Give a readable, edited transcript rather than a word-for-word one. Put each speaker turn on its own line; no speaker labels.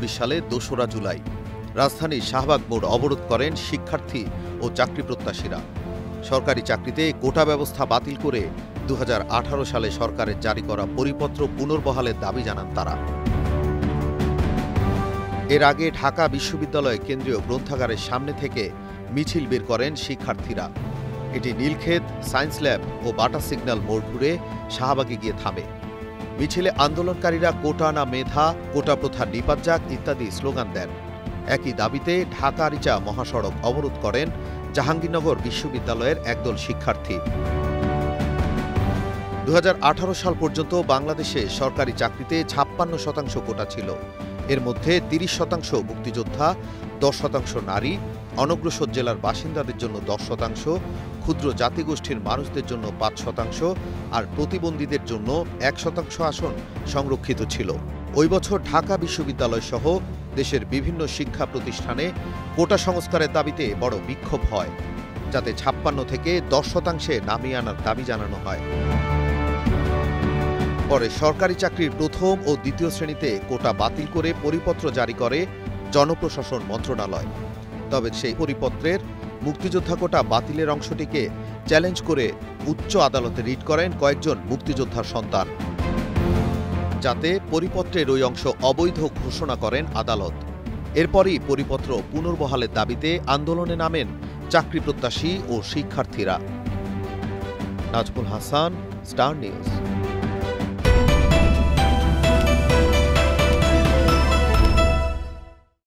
সালে ২রা জুলাই রাজধানীর শাহবাগ মোড় অবরোধ করেন শিক্ষার্থী ও চাকরি প্রত্যাশীরা। সরকারি চাকরিতে কোটা ব্যবস্থা বাতিল করে ২০১৮ সালে সরকারের জারি করা পরিপত্র পুনর্বহালের দাবি জানান তারা। এর আগে ঢাকা বিশ্ববিদ্যালয় কেন্দ্রীয় গ্রন্থাগারের সামনে থেকে মিছিল বের করেন শিক্ষার্থীরা। এটি নীলক্ষেত, সায়েন্স ল্যাব ও বাটা সিগন্যাল মোড় ঘুরে শাহবাগে গিয়ে থামে। মিছিলে আন্দোলনকারীরা কোটা না মেধা, কোটা প্রথা নিপাত যাক ইত্যাদি স্লোগান দেন। একই দাবিতে ঢাকা-আরিচা মহাসড়ক অবরোধ করেন জাহাঙ্গীরনগর বিশ্ববিদ্যালয়ের একদল শিক্ষার্থী। ২০১৮ সাল পর্যন্ত বাংলাদেশে সরকারি চাকরিতে ৫৬% কোটা ছিল। এর মধ্যে ৩০% মুক্তিযোদ্ধা, 10% নারী, অনগ্রসর জেলার বাসিন্দাদের জন্য 10%, ক্ষুদ্র জাতিগোষ্ঠীর মানুষদের জন্য 5% আর প্রতিবন্ধীদের জন্য 1% আসন সংরক্ষিত ছিল। ওই বছর ঢাকা বিশ্ববিদ্যালয় সহ দেশের বিভিন্ন শিক্ষা প্রতিষ্ঠানে কোটা সংস্কারের দাবিতে বড় বিক্ষোভ হয়, যাতে ৫৬ থেকে 10% নামিয়ে আনার দাবি জানানো হয়। পরে সরকারি চাকরির প্রথম ও দ্বিতীয় শ্রেণীতে কোটা বাতিল করে পরিপত্র জারি করে জনপ্রশাসন মন্ত্রণালয়। তবে সেই পরিপত্রের মুক্তিযোদ্ধা কোটা বাতিলের অংশটিকে চ্যালেঞ্জ করে উচ্চ আদালতে রিট করেন কয়েকজন মুক্তিযোদ্ধার সন্তান, যাতে পরিপত্রের ওই অংশ অবৈধ ঘোষণা করেন আদালত। এরপরই পরিপত্র পুনর্বহালের দাবিতে আন্দোলনে নামেন চাকরি প্রত্যাশী ও শিক্ষার্থীরা। Nazmul Hasan, star news.